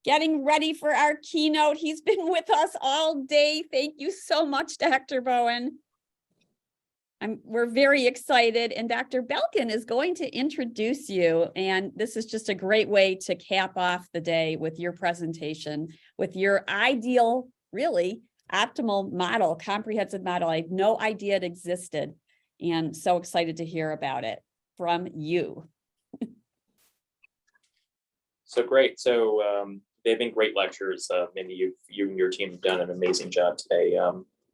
getting ready for our keynote. He's been with us all day. Thank you so much, Dr. Bowen. We're very excited, and Dr. Belkin is going to introduce you, and this is just a great way to cap off the day with your presentation, with your ideal, really optimal model, comprehensive model. I had no idea it existed, and so excited to hear about it from you. So great. So they've been great lectures. Mindy, you and your team have done an amazing job today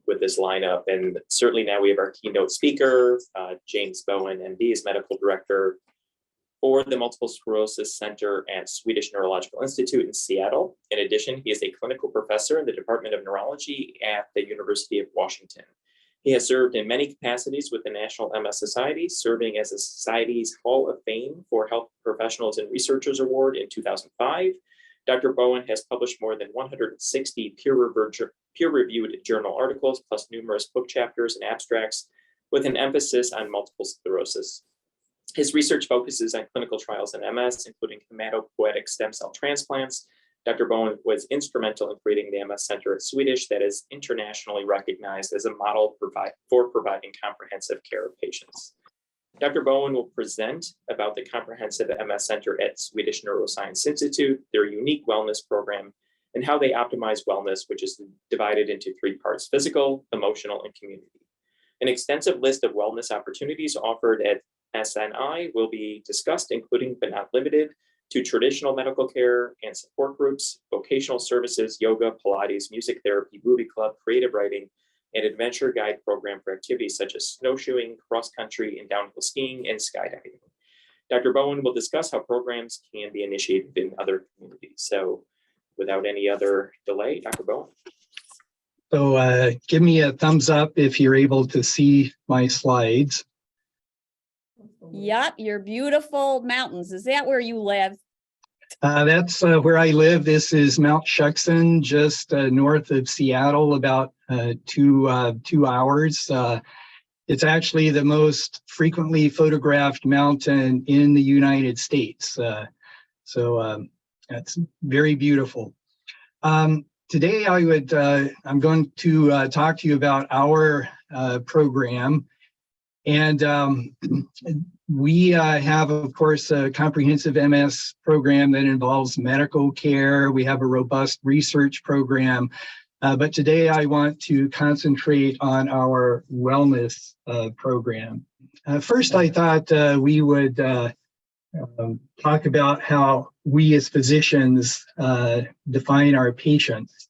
with this lineup. And certainly now we have our keynote speaker, James Bowen, MD, is Medical Director for the Multiple Sclerosis Center at Swedish Neurological Institute in Seattle. In addition, he is a clinical professor in the Department of Neurology at the University of Washington. He has served in many capacities with the National MS Society, serving as the Society's Hall of Fame for Health Professionals and Researchers Award in 2005. Dr. Bowen has published more than 160 peer-reviewed journal articles, plus numerous book chapters and abstracts, with an emphasis on multiple sclerosis. His research focuses on clinical trials in MS, including hematopoietic stem cell transplants. Dr. Bowen was instrumental in creating the MS Center at Swedish that is internationally recognized as a model for providing comprehensive care of patients. Dr. Bowen will present about the Comprehensive MS Center at Swedish Neuroscience Institute, their unique wellness program, and how they optimize wellness, which is divided into three parts: physical, emotional, and community. An extensive list of wellness opportunities offered at SNI will be discussed, including but not limited to traditional medical care and support groups, vocational services, yoga, Pilates, music therapy, movie club, creative writing, and adventure guide program for activities such as snowshoeing, cross-country, and downhill skiing, and skydiving. Dr. Bowen will discuss how programs can be initiated in other communities. So without any other delay, Dr. Bowen. So give me a thumbs up if you're able to see my slides. Yep, your beautiful mountains. Is that where you live? That's where I live. This is Mount Shuxen, just north of Seattle, about 2 hours. It's actually the most frequently photographed mountain in the United States. So that's very beautiful. Today I'm going to talk to you about our program. And we have, of course, a comprehensive MS program that involves medical care. We have a robust research program. But today I want to concentrate on our wellness program. First, I thought we would talk about how we as physicians define our patients.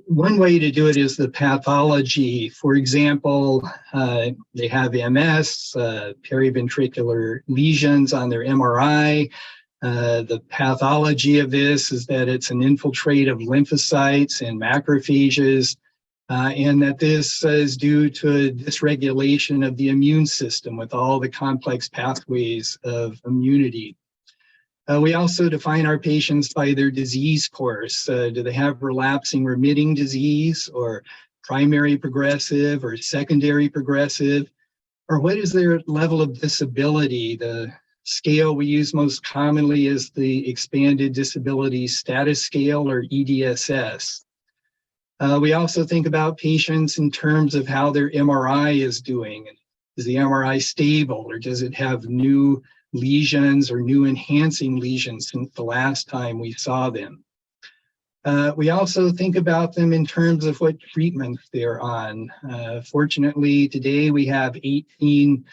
One way to do it is the pathology. For example, they have MS, periventricular lesions on their MRI. The pathology of this is that it's an infiltrate of lymphocytes and macrophages, and that this is due to dysregulation of the immune system with all the complex pathways of immunity. We also define our patients by their disease course. Do they have relapsing remitting disease, or primary progressive, or secondary progressive? Or what is their level of disability? The scale we use most commonly is the Expanded Disability Status Scale, or EDSS. We also think about patients in terms of how their MRI is doing. Is the MRI stable, or does it have new lesions or new enhancing lesions since the last time we saw them? We also think about them in terms of what treatments they're on. Fortunately, today we have 18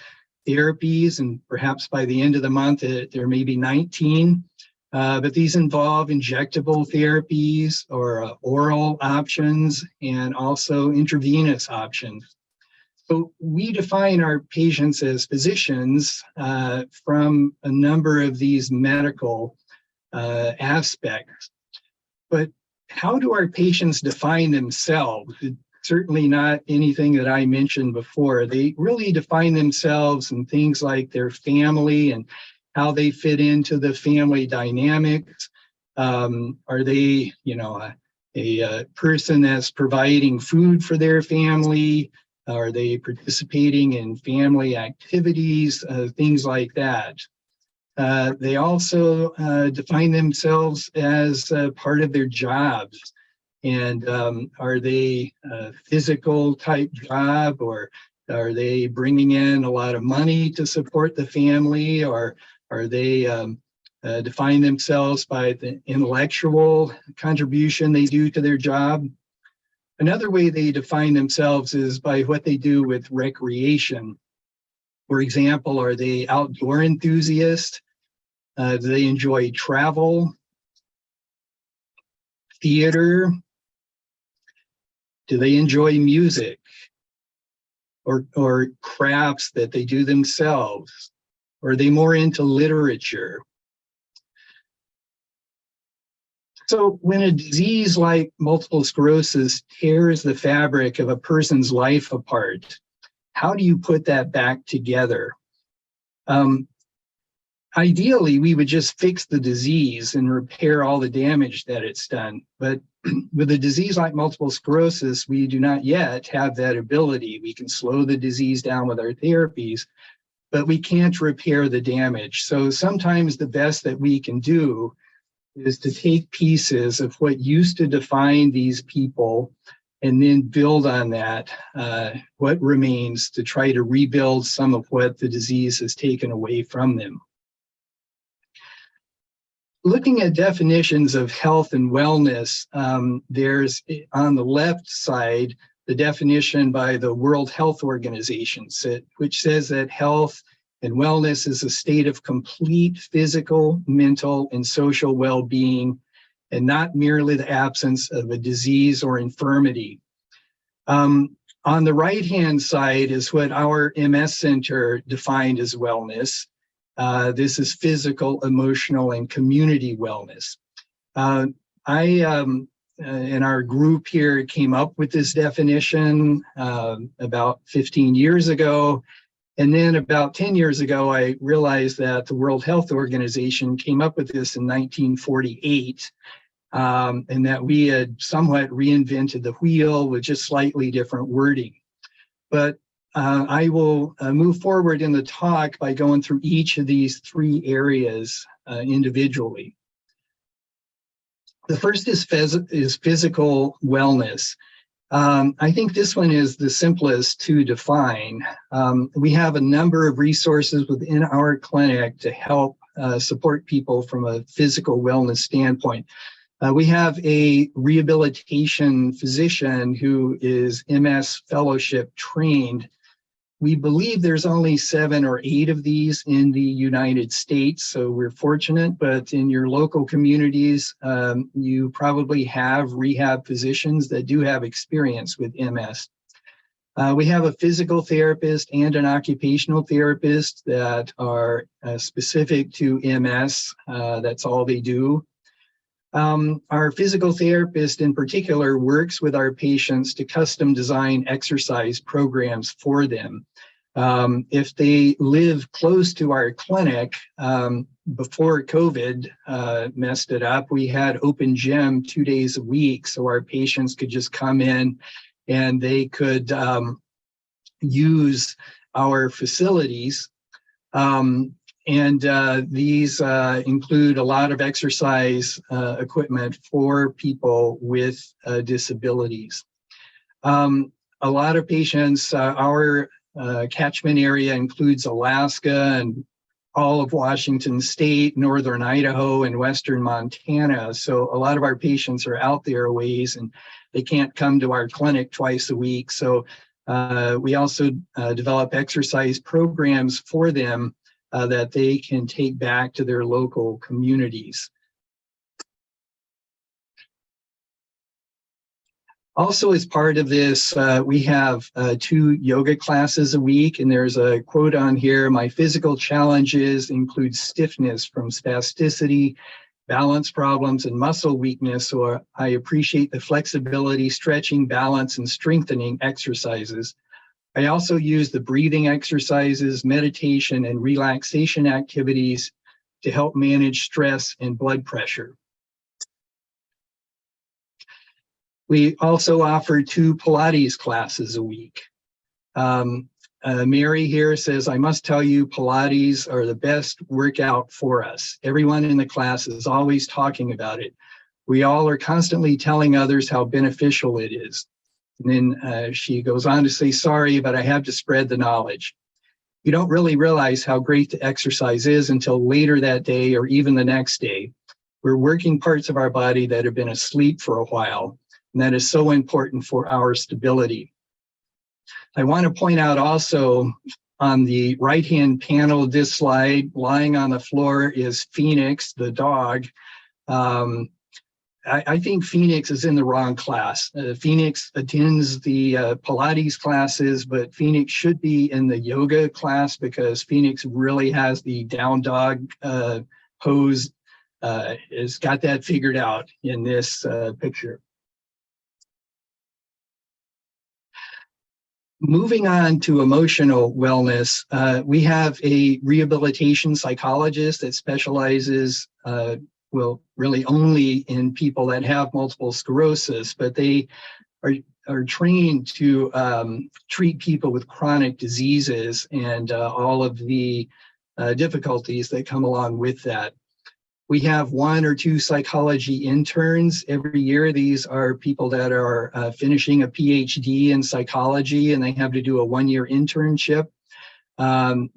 therapies, and perhaps by the end of the month there may be 19. But these involve injectable therapies or oral options, and also intravenous options. So we define our patients as physicians from a number of these medical aspects. But how do our patients define themselves? Certainly not anything that I mentioned before. They really define themselves in things like their family and how they fit into the family dynamics. Are they, a person that's providing food for their family? Are they participating in family activities? Things like that. They also define themselves as part of their jobs. And are they a physical type job, or are they bringing in a lot of money to support the family, or are they define themselves by the intellectual contribution they do to their job? Another way they define themselves is by what they do with recreation. For example, are they outdoor enthusiasts? Do they enjoy travel, theater? Do they enjoy music or crafts that they do themselves? Or are they more into literature? So when a disease like multiple sclerosis tears the fabric of a person's life apart, how do you put that back together? Ideally, we would just fix the disease and repair all the damage that it's done. But with a disease like multiple sclerosis, we do not yet have that ability. We can slow the disease down with our therapies, but we can't repair the damage. So sometimes the best that we can do is to take pieces of what used to define these people and then build on that, what remains, to try to rebuild some of what the disease has taken away from them. Looking at definitions of health and wellness, there's on the left side the definition by the World Health Organization, which says that health and wellness is a state of complete physical, mental, and social well-being, and not merely the absence of a disease or infirmity. On the right-hand side is what our MS Center defined as wellness. This is physical, emotional, and community wellness. And our group here came up with this definition about 15 years ago. And then about 10 years ago, I realized that the World Health Organization came up with this in 1948, and that we had somewhat reinvented the wheel with just slightly different wording. But I will move forward in the talk by going through each of these three areas individually. The first is physical wellness. I think this one is the simplest to define. We have a number of resources within our clinic to help support people from a physical wellness standpoint. We have a rehabilitation physician who is MS fellowship trained. We believe there's only 7 or 8 of these in the United States, so we're fortunate, but in your local communities, you probably have rehab physicians that do have experience with MS. We have a physical therapist and an occupational therapist that are specific to MS. That's all they do. Our physical therapist in particular works with our patients to custom design exercise programs for them. If they live close to our clinic, before COVID messed it up, we had open gym 2 days a week, so our patients could just come in and they could use our facilities. These include a lot of exercise equipment for people with disabilities. A lot of patients, our catchment area includes Alaska and all of Washington State, northern Idaho, and western Montana. So a lot of our patients are out there a ways and they can't come to our clinic twice a week. So we also develop exercise programs for them that they can take back to their local communities. Also, as part of this, we have 2 yoga classes a week, and there's a quote on here: "My physical challenges include stiffness from spasticity, balance problems, and muscle weakness, so I appreciate the flexibility, stretching, balance, and strengthening exercises. I also use the breathing exercises, meditation, and relaxation activities to help manage stress and blood pressure." We also offer 2 Pilates classes a week. Mary here says, I must tell you, Pilates are the best workout for us. Everyone in the class is always talking about it. We all are constantly telling others how beneficial it is. And then she goes on to say, sorry, but I have to spread the knowledge. You don't really realize how great the exercise is until later that day or even the next day. We're working parts of our body that have been asleep for a while, and that is so important for our stability. I want to point out also on the right-hand panel of this slide, lying on the floor is Phoenix, the dog. I think Phoenix is in the wrong class. Phoenix attends the Pilates classes, but Phoenix should be in the yoga class because Phoenix really has the down dog pose, has got that figured out in this picture. Moving on to emotional wellness, we have a rehabilitation psychologist that specializes, well, really only in people that have multiple sclerosis, but they are trained to treat people with chronic diseases and all of the difficulties that come along with that. We have 1 or 2 psychology interns every year. These are people that are finishing a PhD in psychology, and they have to do a 1-year internship.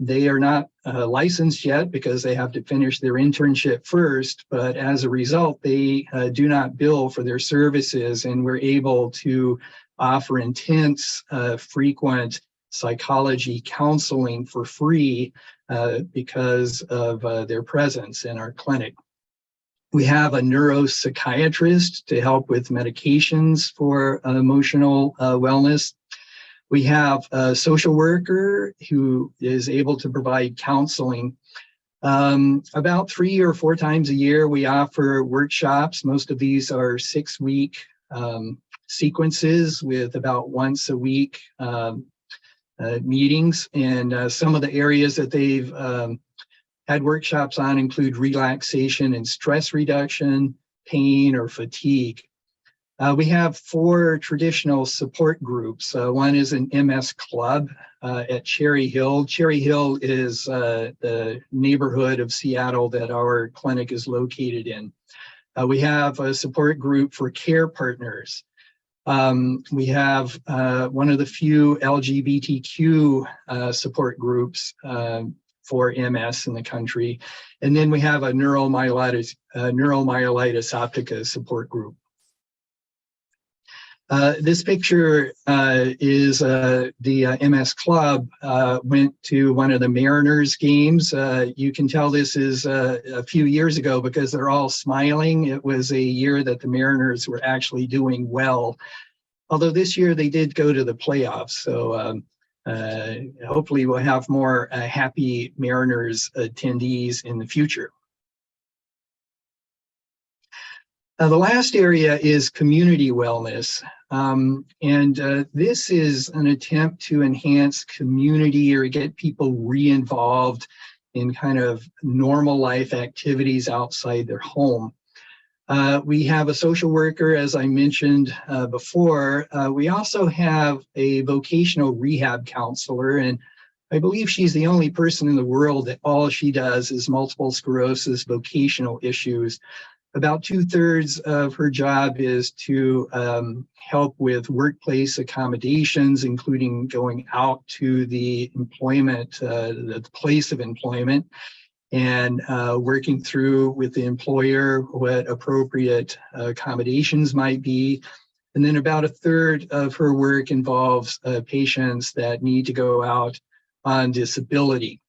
They are not licensed yet because they have to finish their internship first, but as a result, they do not bill for their services, and we're able to offer intense, frequent psychology counseling for free because of their presence in our clinic. We have a neuropsychiatrist to help with medications for emotional wellness. We have a social worker who is able to provide counseling. About 3 or 4 times a year, we offer workshops. Most of these are 6-week sequences with about once a week meetings. And some of the areas that they've had workshops on include relaxation and stress reduction, pain or fatigue. We have 4 traditional support groups. One is an MS club at Cherry Hill. Cherry Hill is the neighborhood of Seattle that our clinic is located in. We have a support group for care partners. We have one of the few LGBTQ support groups for MS in the country. And then we have a neuromyelitis optica support group. This picture is the MS Club went to one of the Mariners games. You can tell this is a few years ago because they're all smiling. It was a year that the Mariners were actually doing well. Although this year they did go to the playoffs. So hopefully we'll have more happy Mariners attendees in the future. The last area is community wellness. This is an attempt to enhance community or get people re-involved in kind of normal life activities outside their home. We have a social worker, as I mentioned before. We also have a vocational rehab counselor, and I believe she's the only person in the world that all she does is multiple sclerosis vocational issues. About 2/3 of her job is to help with workplace accommodations, including going out to the employment, the place of employment, and working through with the employer what appropriate accommodations might be. And then about 1/3 of her work involves patients that need to go out on disability.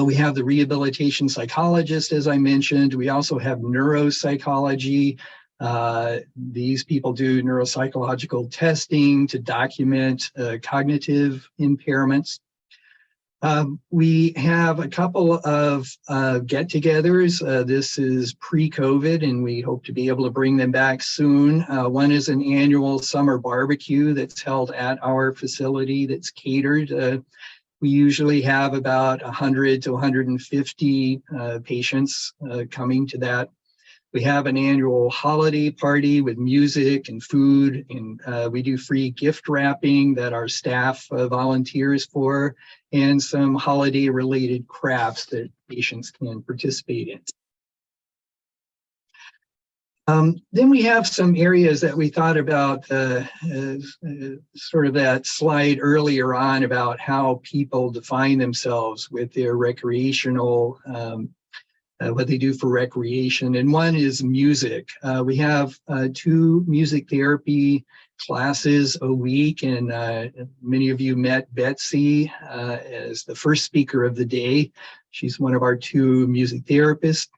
We have the rehabilitation psychologist, as I mentioned. We also have neuropsychology. These people do neuropsychological testing to document cognitive impairments. We have a couple of get-togethers. This is pre-COVID, and we hope to be able to bring them back soon. One is an annual summer barbecue that's held at our facility that's catered. We usually have about 100 to 150 patients coming to that. We have an annual holiday party with music and food, and we do free gift wrapping that our staff volunteers for, and some holiday-related crafts that patients can participate in. Then we have some areas that we thought about, sort of that slide earlier on about how people define themselves with their recreational, what they do for recreation. And one is music. We have 2 music therapy classes a week, and many of you met Betsy as the first speaker of the day. She's one of our 2 music therapists.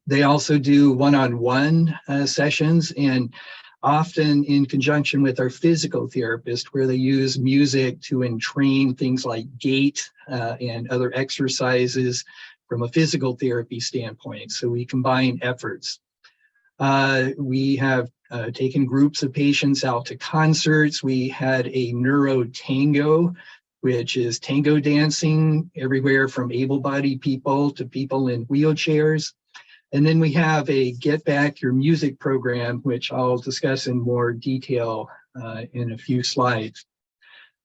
They also do one-on-one sessions, and often in conjunction with our physical therapist, where they use music to entrain things like gait and other exercises from a physical therapy standpoint. So we combine efforts. We have taken groups of patients out to concerts. We had a neuro tango, which is tango dancing everywhere from able-bodied people to people in wheelchairs. And then we have a Get Back Your Music program, which I'll discuss in more detail in a few slides.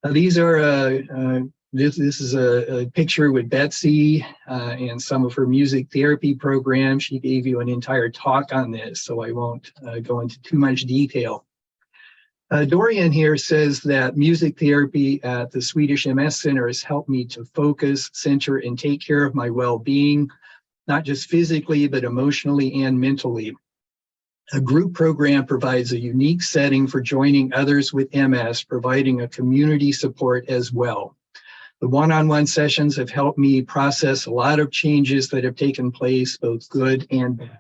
These are, this is a picture with Betsy and some of her music therapy programs. She gave you an entire talk on this, so I won't go into too much detail. Dorian here says that music therapy at the Swedish MS Center has helped me to focus, center, and take care of my well-being, not just physically, but emotionally and mentally. A group program provides a unique setting for joining others with MS, providing a community support as well. The one-on-one sessions have helped me process a lot of changes that have taken place, both good and bad.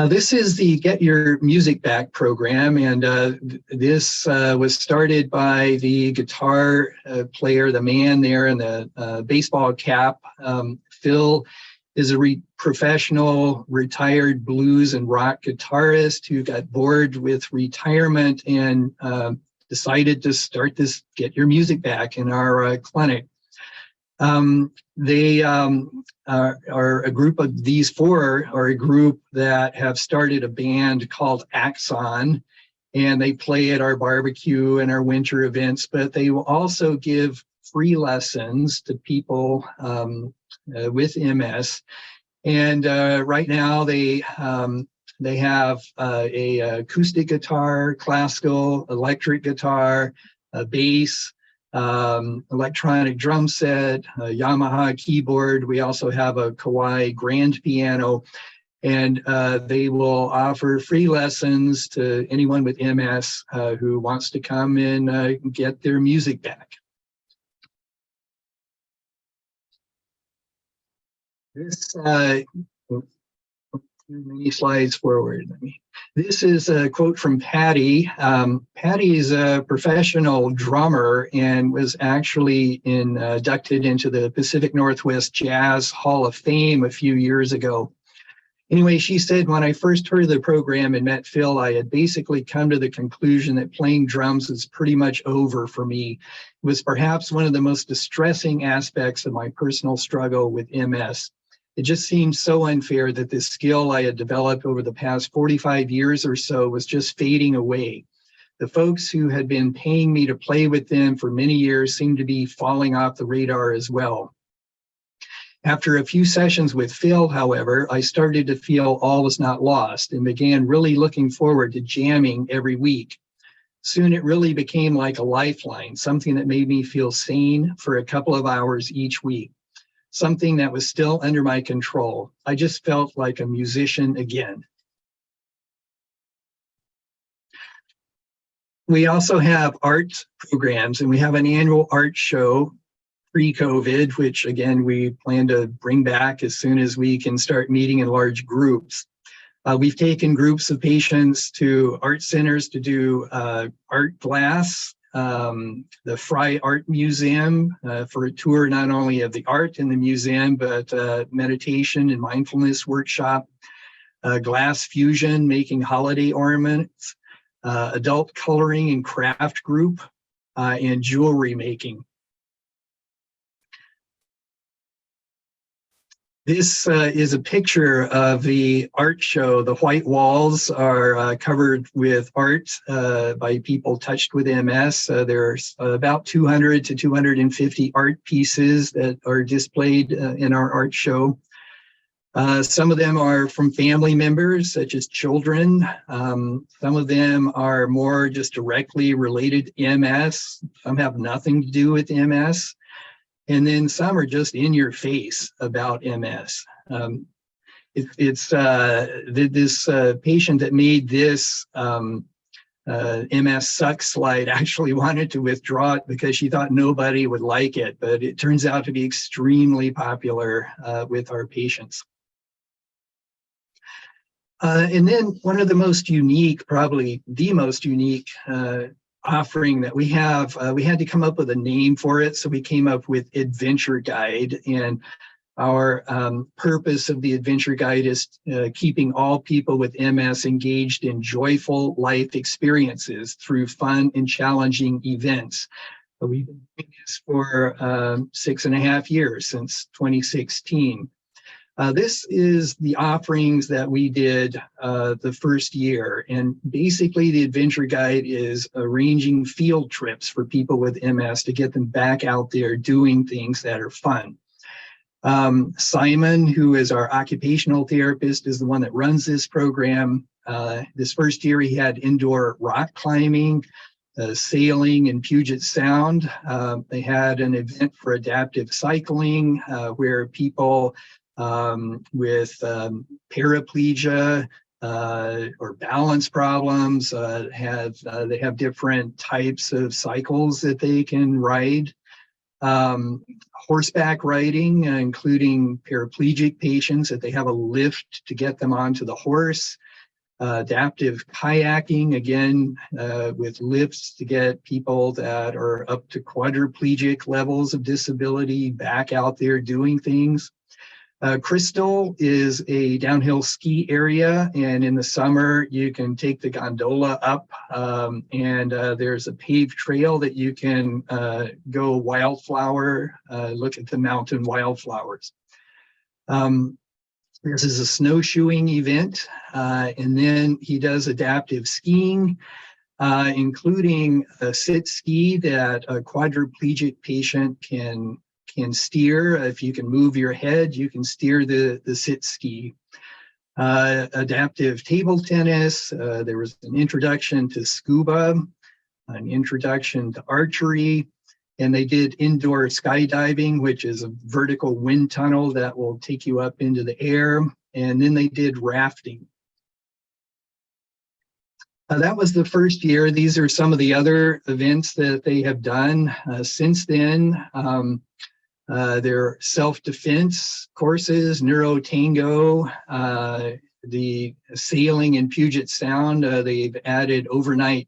This is the Get Your Music Back program, and this was started by the guitar player, the man there in the baseball cap. Phil is a professional retired blues and rock guitarist who got bored with retirement and decided to start this Get Your Music Back in our clinic. They are a group of these 4 are a group that have started a band called Axon, and they play at our barbecue and our winter events, but they will also give free lessons to people with MS. And right now they have a acoustic guitar, classical, electric guitar, a bass, electronic drum set, a Yamaha keyboard. We also have a Kawai grand piano, and they will offer free lessons to anyone with MS who wants to come and get their music back. This many slides forward. This is a quote from Patty. Patty's a professional drummer and was actually inducted into the Pacific Northwest Jazz Hall of Fame a few years ago. Anyway, she said, when I first heard of the program and met Phil, I had basically come to the conclusion that playing drums was pretty much over for me. It was perhaps one of the most distressing aspects of my personal struggle with MS. It just seemed so unfair that this skill I had developed over the past 45 years or so was just fading away. The folks who had been paying me to play with them for many years seemed to be falling off the radar as well. After a few sessions with Phil, however, I started to feel all was not lost and began really looking forward to jamming every week. Soon it really became like a lifeline, something that made me feel sane for a couple of hours each week. Something that was still under my control. I just felt like a musician again. We also have art programs, and we have an annual art show pre-COVID, which again, we plan to bring back as soon as we can start meeting in large groups. We've taken groups of patients to art centers to do art glass, the Fry Art Museum for a tour not only of the art in the museum, but meditation and mindfulness workshop, glass fusion, making holiday ornaments, adult coloring and craft group, and jewelry making. This is a picture of the art show. The white walls are covered with art by people touched with MS. There's about 200 to 250 art pieces that are displayed in our art show. Some of them are from family members, such as children. Some of them are more just directly related to MS. Some have nothing to do with MS. And then some are just in your face about MS. This patient that made this MS sucks slide actually wanted to withdraw it because she thought nobody would like it, but it turns out to be extremely popular with our patients. And then one of the most unique, probably the most unique offering that we have, we had to come up with a name for it. So we came up with Adventure Guide. And our purpose of the Adventure Guide is keeping all people with MS engaged in joyful life experiences through fun and challenging events. We've been doing this for 6.5 years, since 2016. This is the offerings that we did the first year. And basically the Adventure Guide is arranging field trips for people with MS to get them back out there doing things that are fun. Simon, who is our occupational therapist, is the one that runs this program. This first year he had indoor rock climbing, sailing in Puget Sound. They had an event for adaptive cycling where people with paraplegia or balance problems they have different types of cycles that they can ride. Horseback riding, including paraplegic patients, that they have a lift to get them onto the horse. Adaptive kayaking, again, with lifts to get people that are up to quadriplegic levels of disability back out there doing things. Crystal is a downhill ski area, and in the summer you can take the gondola up, and there's a paved trail that you can go look at the mountain wildflowers. This is a snowshoeing event, and then he does adaptive skiing, including a sit ski that a quadriplegic patient can steer. If you can move your head, you can steer the sit ski. Adaptive table tennis. There was an introduction to scuba, an introduction to archery, and they did indoor skydiving, which is a vertical wind tunnel that will take you up into the air. And then they did rafting. That was the first year. These are some of the other events that they have done since then. Their self-defense courses, Neurotango, the sailing in Puget Sound. They've added overnight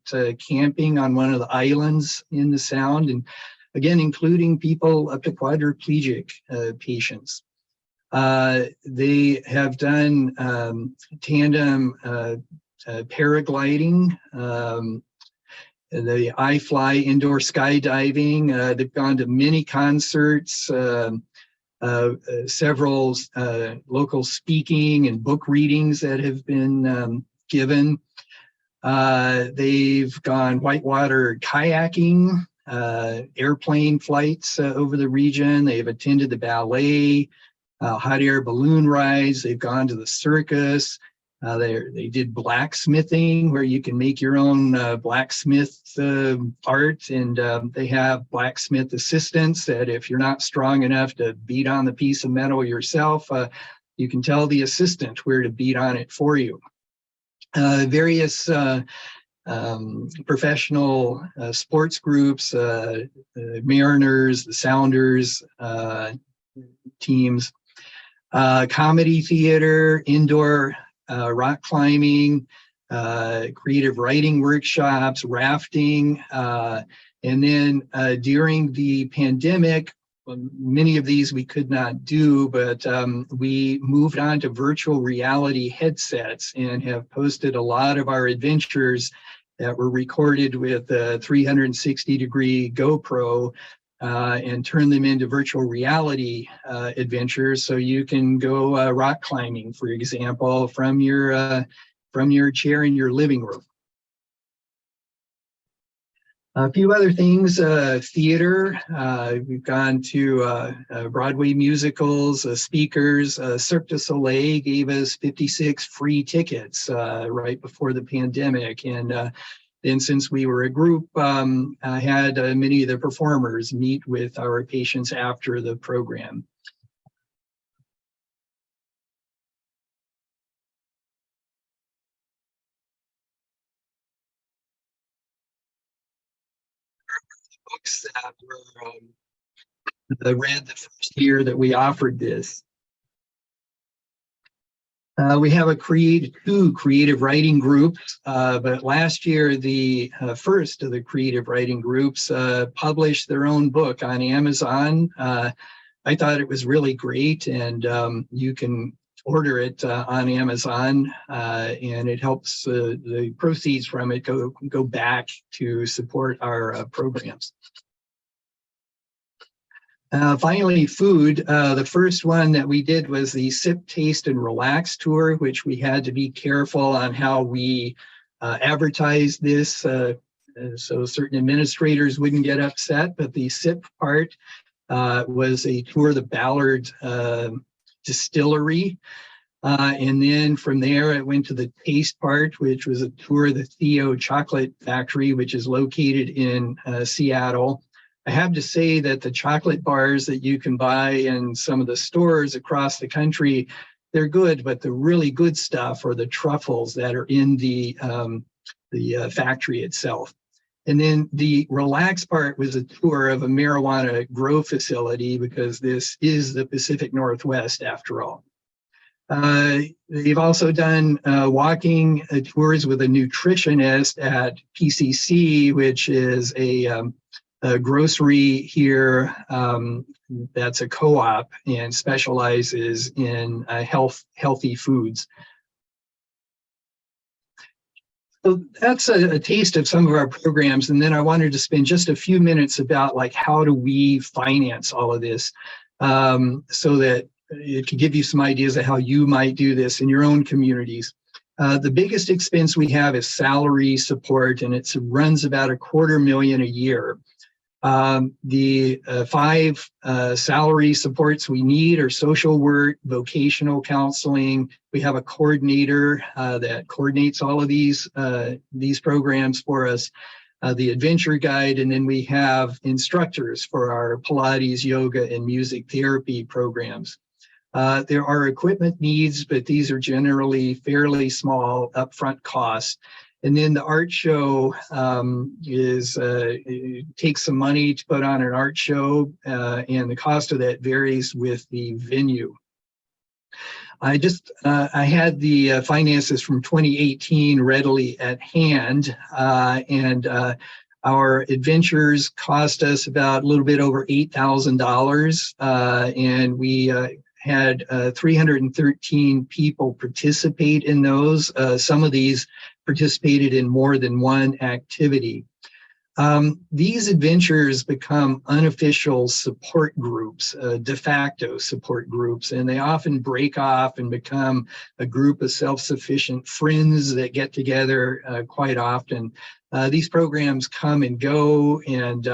camping on one of the islands in the Sound, and again, including people up to quadriplegic patients. They have done tandem paragliding, the iFly indoor skydiving. They've gone to many concerts, several local speaking and book readings that have been given. They've gone whitewater kayaking, airplane flights over the region. They've attended the ballet, hot air balloon rides. They've gone to the circus. They did blacksmithing, where you can make your own blacksmith art, and they have blacksmith assistants that if you're not strong enough to beat on the piece of metal yourself, you can tell the assistant where to beat on it for you. Various professional sports groups, Mariners, the Sounders teams, comedy theater, indoor rock climbing, creative writing workshops, rafting, and then during the pandemic, many of these we could not do, but we moved on to virtual reality headsets and have posted a lot of our adventures that were recorded with a 360-degree GoPro and turn them into virtual reality adventures. So you can go rock climbing, for example, from your chair in your living room. A few other things, theater, we've gone to Broadway musicals, speakers. Cirque du Soleil gave us 56 free tickets right before the pandemic. And then since we were a group, I had many of the performers meet with our patients after the program. Books that were read the first year that we offered this. We have two creative writing groups, but last year the first of the creative writing groups published their own book on Amazon. I thought it was really great, and you can order it on Amazon, and it helps the proceeds from it go back to support our programs. Finally, food. The first one that we did was the Sip, Taste, and Relax tour, which we had to be careful on how we advertised this, so certain administrators wouldn't get upset. But the Sip part was a tour of the Ballard Distillery. And then from there, it went to the taste part, which was a tour of the Theo Chocolate Factory, which is located in Seattle. I have to say that the chocolate bars that you can buy in some of the stores across the country, they're good, but the really good stuff are the truffles that are in the factory itself. And then the relax part was a tour of a marijuana grow facility, because this is the Pacific Northwest after all. They've also done walking tours with a nutritionist at PCC, which is a grocery here that's a co-op and specializes in healthy foods. So that's a taste of some of our programs, and then I wanted to spend just a few minutes about like how do we finance all of this, so that it could give you some ideas of how you might do this in your own communities. The biggest expense we have is salary support, and it runs about $250,000 a year. The 5 salary supports we need are social work, vocational counseling. We have a coordinator that coordinates all of these programs for us, the adventure guide, and then we have instructors for our Pilates, yoga, and music therapy programs. There are equipment needs, but these are generally fairly small upfront costs. And then the art show it takes some money to put on an art show, and the cost of that varies with the venue. I had the finances from 2018 readily at hand, and our adventures cost us about a little bit over $8,000, and we had 313 people participate in those. Some of these participated in more than one activity. These adventures become unofficial support groups, de facto support groups, and they often break off and become a group of self-sufficient friends that get together quite often. These programs come and go, and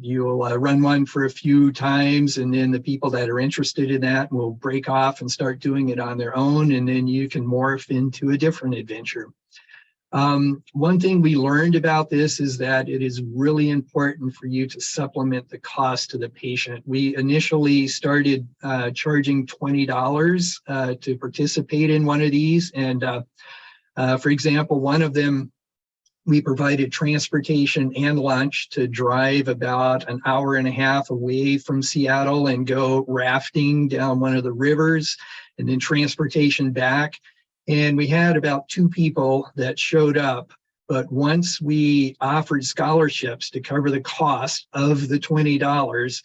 you'll run one for a few times, and then the people that are interested in that will break off and start doing it on their own, and then you can morph into a different adventure. One thing we learned about this is that it is really important for you to supplement the cost to the patient. We initially started charging $20 to participate in one of these, and for example, one of them, we provided transportation and lunch to drive about an hour and a half away from Seattle and go rafting down one of the rivers, and then transportation back. And we had about 2 people that showed up. But once we offered scholarships to cover the cost of the $20,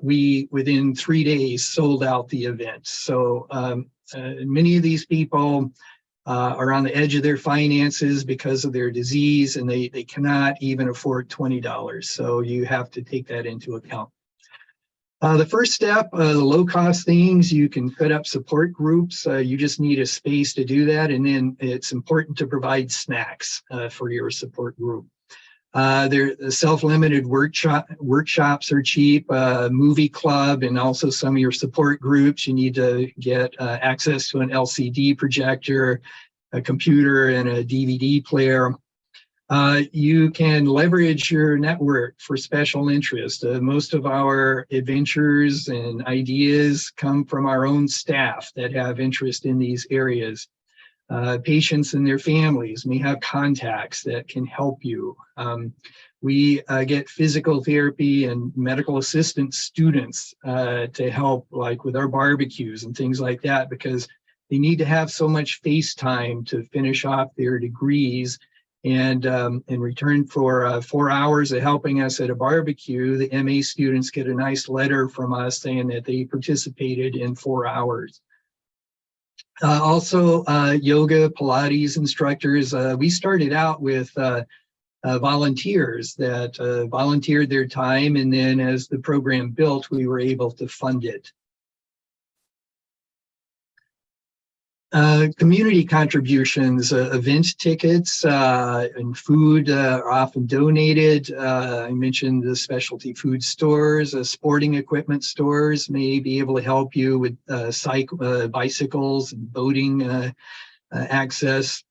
we, within 3 days, sold out the event. So many of these people are on the edge of their finances because of their disease, and they cannot even afford $20. So you have to take that into account. The first step, the low-cost things, you can set up support groups. You just need a space to do that, and then it's important to provide snacks for your support group. The self-limited workshops are cheap, movie club, and also some of your support groups. You need to get access to an LCD projector, a computer, and a DVD player. You can leverage your network for special interest. Most of our adventures and ideas come from our own staff that have interest in these areas. Patients and their families may have contacts that can help you. We get physical therapy and medical assistant students to help, like with our barbecues and things like that, because they need to have so much face time to finish off their degrees. And in return for 4 hours of helping us at a barbecue, the MA students get a nice letter from us saying that they participated in 4 hours. Also, yoga, Pilates instructors. We started out with volunteers that volunteered their time, and then as the program built, we were able to fund it. Community contributions, event tickets and food are often donated. I mentioned the specialty food stores, sporting equipment stores may be able to help you with bicycles and boating access.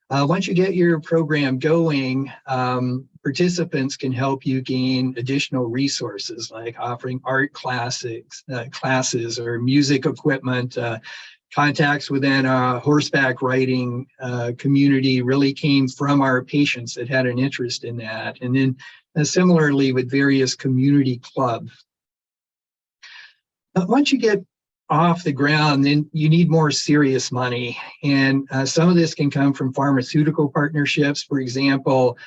Once you get your program going, participants can help you gain additional resources like offering art classes or music equipment. Contacts within a horseback riding community really came from our patients that had an interest in that. And then similarly with various community clubs. Once you get off the ground, then you need more serious money. And some of this can come from pharmaceutical partnerships. For example,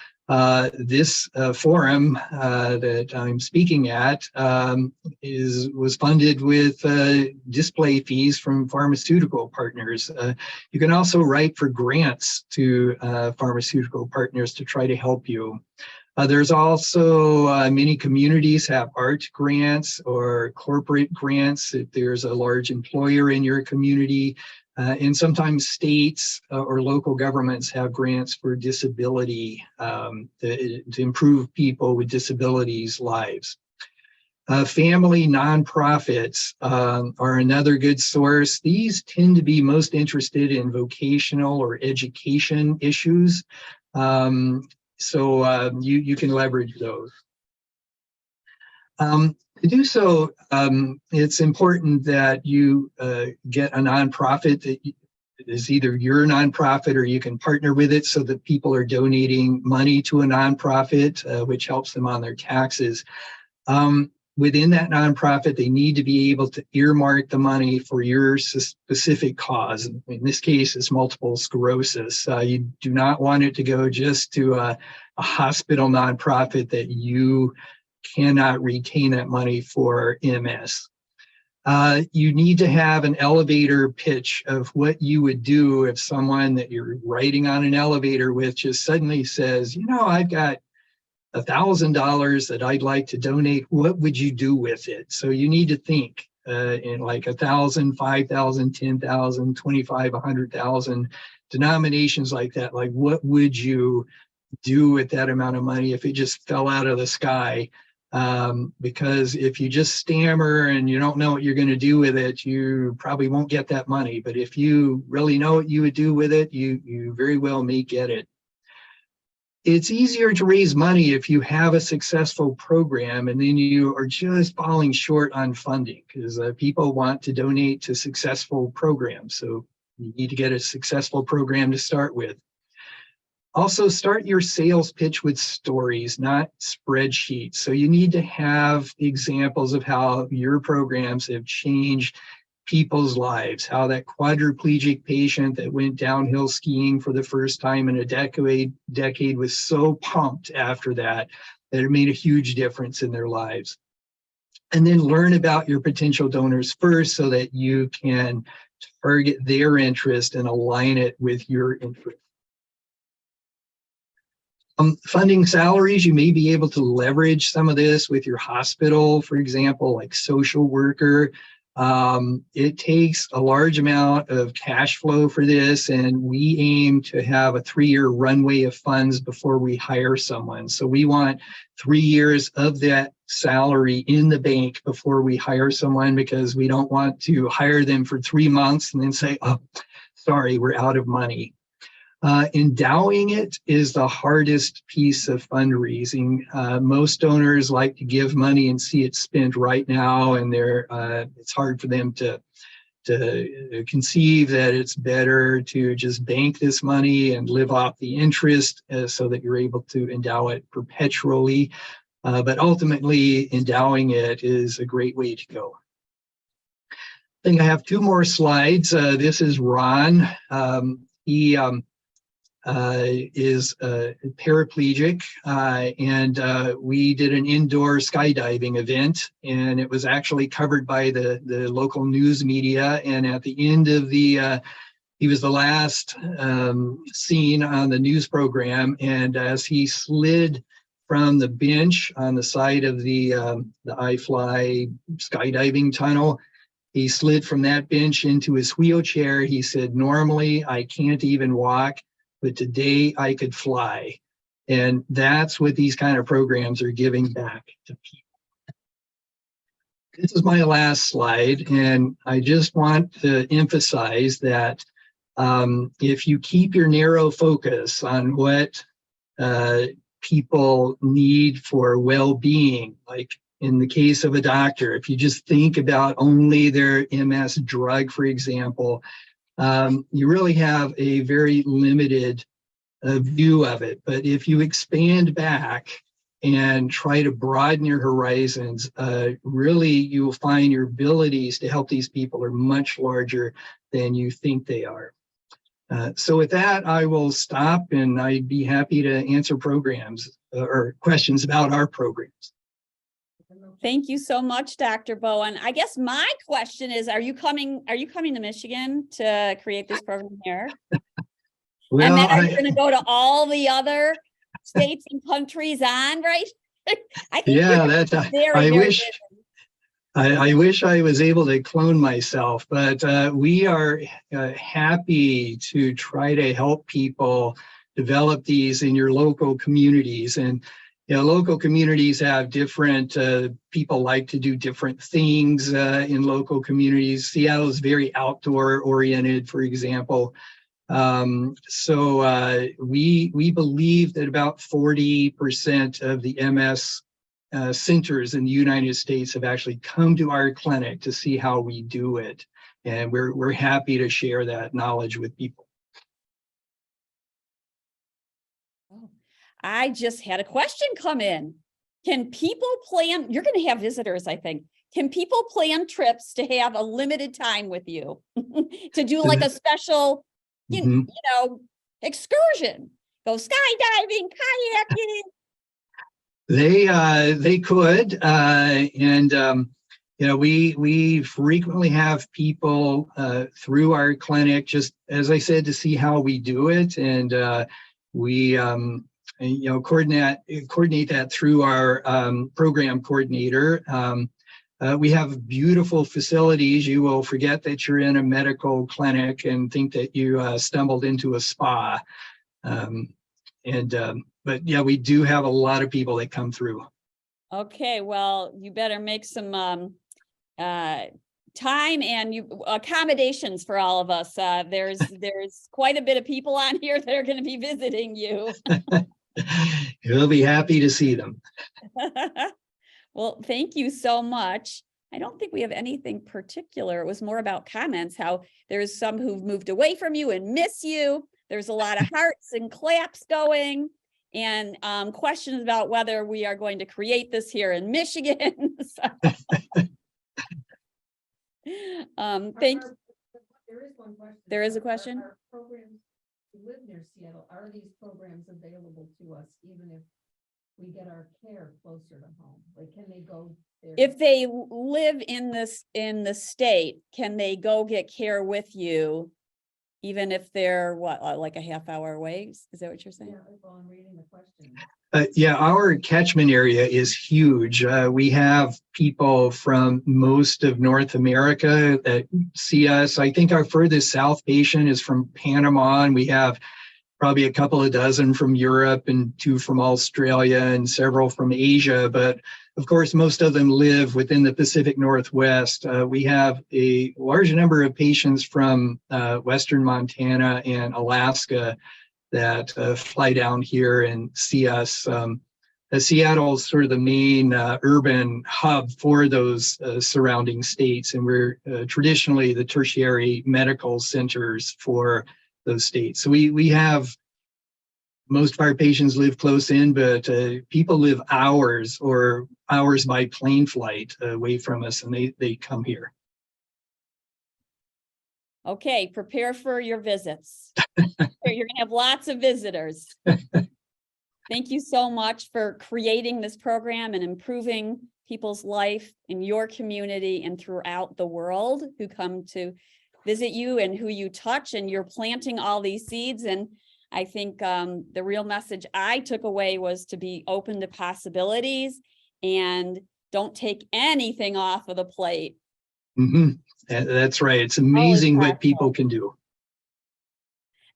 this forum that I'm speaking at was funded with display fees from pharmaceutical partners. You can also write for grants to pharmaceutical partners to try to help you. There's also many communities have art grants or corporate grants if there's a large employer in your community. And sometimes states or local governments have grants for disability to improve people with disabilities' lives. Family nonprofits are another good source. These tend to be most interested in vocational or education issues. So you can leverage those. To do so, it's important that you get a nonprofit that is either your nonprofit or you can partner with it so that people are donating money to a nonprofit, which helps them on their taxes. Within that nonprofit, they need to be able to earmark the money for your specific cause. In this case, it's multiple sclerosis. You do not want it to go just to a hospital nonprofit that you cannot retain that money for MS. You need to have an elevator pitch of what you would do if someone that you're riding on an elevator with just suddenly says, you know, I've got $1,000 that I'd like to donate. What would you do with it? So you need to think in like 1,000, 5,000, 10,000, 25, 100,000 denominations like that. Like, what would you do with that amount of money if it just fell out of the sky? Because if you just stammer and you don't know what you're going to do with it, you probably won't get that money. But if you really know what you would do with it, you very well may get it. It's easier to raise money if you have a successful program and then you are just falling short on funding because people want to donate to successful programs. So you need to get a successful program to start with. Also, start your sales pitch with stories, not spreadsheets. So you need to have examples of how your programs have changed people's lives, how that quadriplegic patient that went downhill skiing for the first time in a decade was so pumped after that it made a huge difference in their lives. And then learn about your potential donors first so that you can target their interest and align it with your interest. Funding salaries, you may be able to leverage some of this with your hospital, for example, like social worker. It takes a large amount of cash flow for this, and we aim to have a 3-year runway of funds before we hire someone. So we want 3 years of that salary in the bank before we hire someone, because we don't want to hire them for 3 months and then say, oh, sorry, we're out of money. Endowing it is the hardest piece of fundraising. Most donors like to give money and see it spent right now, and it's hard for them to conceive that it's better to just bank this money and live off the interest so that you're able to endow it perpetually. But ultimately, endowing it is a great way to go. I think I have 2 more slides. This is Ron. He is paraplegic, and we did an indoor skydiving event, and it was actually covered by the local news media. And at the end of the he was the last seen on the news program, and as he slid from the bench on the side of the iFly skydiving tunnel, he slid from that bench into his wheelchair. He said, "Normally I can't even walk, but today I could fly." And that's what these kind of programs are giving back to people. This is my last slide, and I just want to emphasize that if you keep your narrow focus on what people need for well-being, like in the case of a doctor, if you just think about only their MS drug, for example, you really have a very limited view of it. But if you expand back and try to broaden your horizons, really you will find your abilities to help these people are much larger than you think they are. So with that, I will stop, and I'd be happy to answer programs or questions about our programs. Thank you so much, Dr. Bowen. I guess my question is, are you coming to Michigan to create this program here? Well, and then are you going to go to all the other states and countries on, right? I think yeah, that's I wish I was able to clone myself, but we are happy to try to help people develop these in your local communities. And local communities have different people like to do different things in local communities. Seattle is very outdoor oriented, for example. So we believe that about 40% of the MS centers in the United States have actually come to our clinic to see how we do it. And we're happy to share that knowledge with people. I just had a question come in. Can people plan, you're going to have visitors, I think. Can people plan trips to have a limited time with you to do like a special, you know, excursion, go skydiving, kayaking? They could, and we frequently have people through our clinic, just as I said, to see how we do it, and we coordinate that through our program coordinator. We have beautiful facilities. You will forget that you're in a medical clinic and think that you stumbled into a spa. But yeah, we do have a lot of people that come through. Okay, well, you better make some time and accommodations for all of us. There's quite a bit of people on here that are going to be visiting you. We'll be happy to see them. Well, thank you so much. I don't think we have anything particular. It was more about comments, how there's some who've moved away from you and miss you. There's a lot of hearts and claps going, and questions about whether we are going to create this here in Michigan. Thank you. There is one question. There is a question? Are programs who live near Seattle, are these programs available to us even if we get our care closer to home? Like, can they go there? If they live in the state, can they go get care with you? Even if they're like a half hour away? Is that what you're saying? Yeah, well, I'm reading the question. Yeah, our catchment area is huge. We have people from most of North America that see us. I think our furthest south patient is from Panama, and we have probably a couple of dozen from Europe and 2 from Australia and several from Asia. But of course, most of them live within the Pacific Northwest. We have a large number of patients from Western Montana and Alaska that fly down here and see us. Seattle is sort of the main urban hub for those surrounding states, and we're traditionally the tertiary medical centers for those states. So we have, most of our patients live close in, but people live hours or hours by plane flight away from us, and they come here. Okay, prepare for your visits. You're gonna have lots of visitors. Thank you so much for creating this program and improving people's life in your community and throughout the world who come to visit you and who you touch, and you're planting all these seeds. And I think the real message I took away was to be open to possibilities and don't take anything off of the plate. Mm-hmm. That's right. It's amazing what people can do.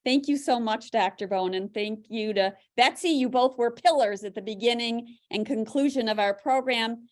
Thank you so much, Dr. Bowen, and thank you to Betsy. You both were pillars at the beginning and conclusion of our program.